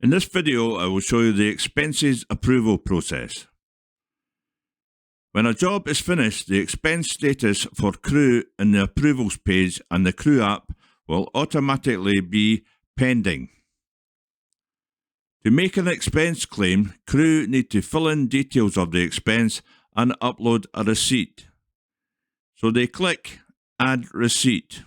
In this video, I will show you the expenses approval process. When a job is finished, the expense status for Crew in the approvals page and the Crew app will automatically be pending. To make an expense claim, Crew need to fill in details of the expense and upload a receipt. So they click Add Receipt.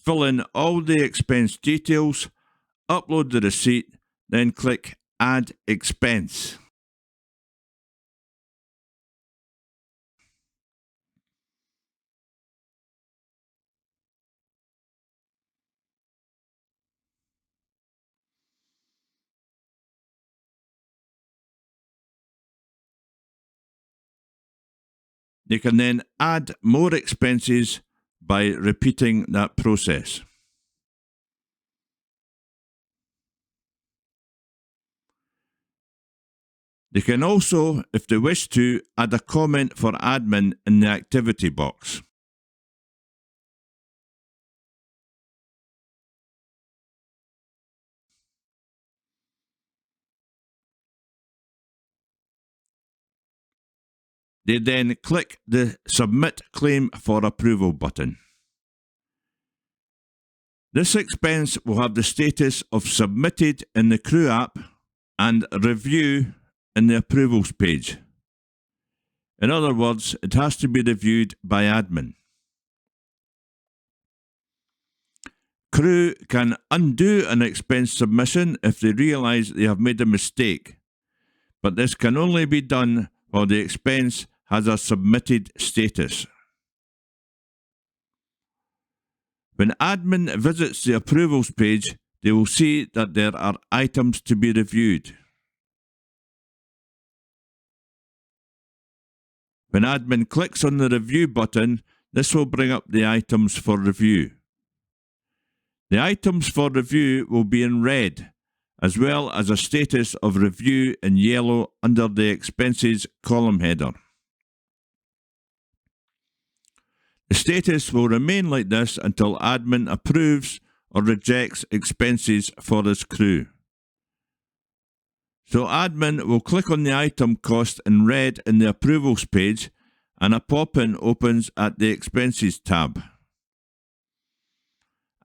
Fill in all the expense details, upload the receipt, then click Add Expense. You can then add more expenses by repeating that process. They can also, if they wish to, add a comment for admin in the activity box. They then click the Submit Claim for Approval button. This expense will have the status of Submitted in the Crew app and Review in the Approvals page. In other words, it has to be reviewed by admin. Crew can undo an expense submission if they realise they have made a mistake, but this can only be done while the expense has a submitted status. When admin visits the approvals page, they will see that there are items to be reviewed. When admin clicks on the review button, this will bring up the items for review. The items for review will be in red, as well as a status of review in yellow under the expenses column header. The status will remain like this until admin approves or rejects expenses for his Crew. So admin will click on the item cost in red in the approvals page and a pop-in opens at the expenses tab.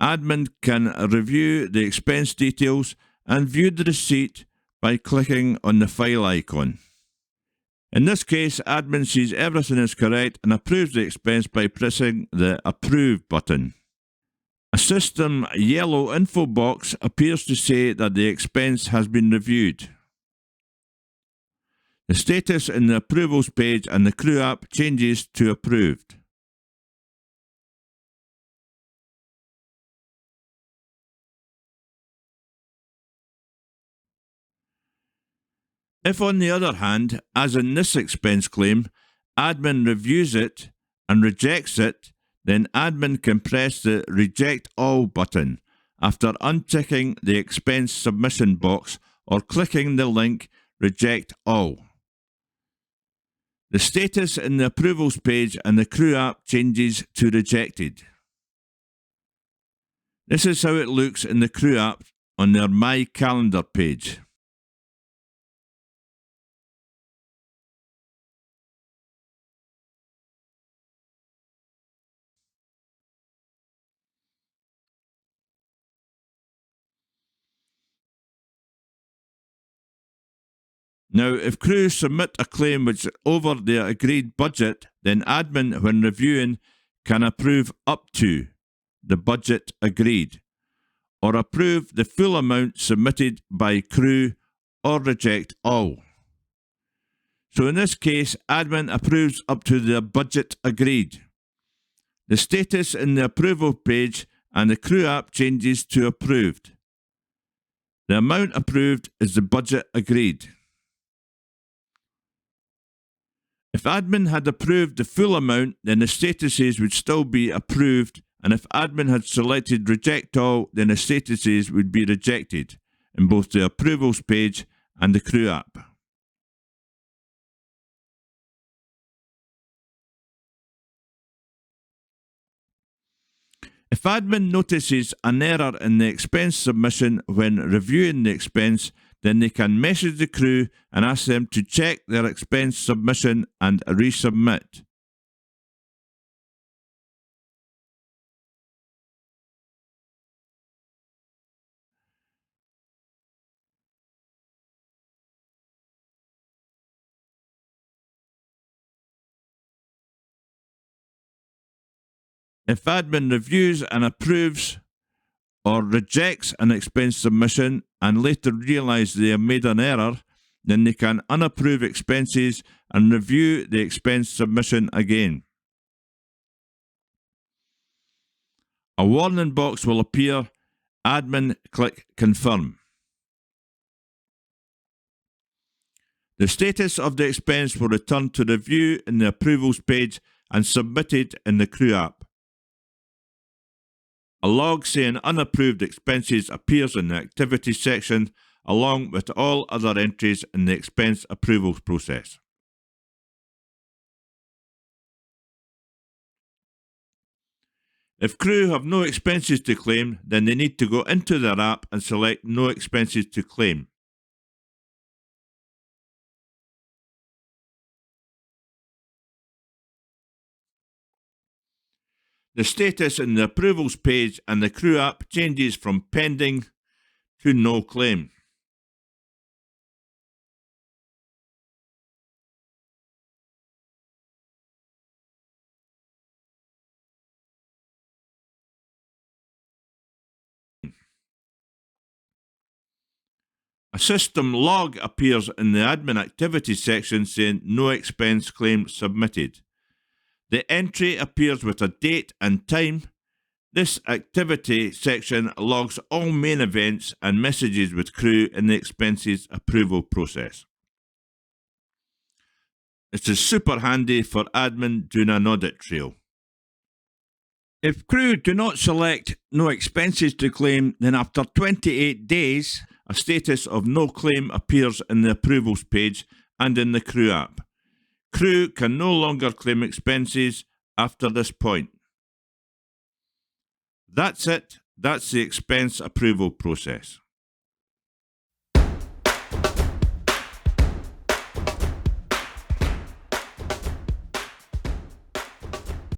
Admin can review the expense details and view the receipt by clicking on the file icon. In this case, admin sees everything is correct and approves the expense by pressing the Approve button. A system yellow info box appears to say that the expense has been reviewed. The status in the approvals page and the Crew app changes to Approved. If, on the other hand, as in this expense claim, admin reviews it and rejects it, then admin can press the Reject All button after unticking the expense submission box or clicking the link Reject All. The status in the approvals page and the Crew app changes to Rejected. This is how it looks in the Crew app on their My Calendar page. Now, if Crew submit a claim which is over the agreed budget, then admin, when reviewing, can approve up to the budget agreed, or approve the full amount submitted by Crew, or reject all. So in this case, admin approves up to the budget agreed. The status in the approval page and the Crew app changes to Approved. The amount approved is the budget agreed. If admin had approved the full amount, then the statuses would still be approved, and if admin had selected Reject All, then the statuses would be rejected in both the approvals page and the Crew app. If admin notices an error in the expense submission when reviewing the expense, then they can message the crew and ask them to check their expense submission and resubmit. If admin reviews and approves or rejects an expense submission and later realise they have made an error, then they can unapprove expenses and review the expense submission again. A warning box will appear. Admin click Confirm. The status of the expense will return to review in the Approvals page and submitted in the Crew app. A log saying unapproved expenses appears in the Activities section along with all other entries in the expense approvals process. If crew have no expenses to claim, then they need to go into their app and select No Expenses to Claim. The status in the Approvals page and the Crew app changes from Pending to No Claim. A system log appears in the Admin Activities section saying No Expense Claim Submitted. The entry appears with a date and time. This activity section logs all main events and messages with crew in the expenses approval process. This is super handy for admin doing an audit trail. If crew do not select No Expenses to Claim, then after 28 days, a status of No Claim appears in the Approvals page and in the Crew app. Crew can no longer claim expenses after this point. That's it. That's the expense approval process.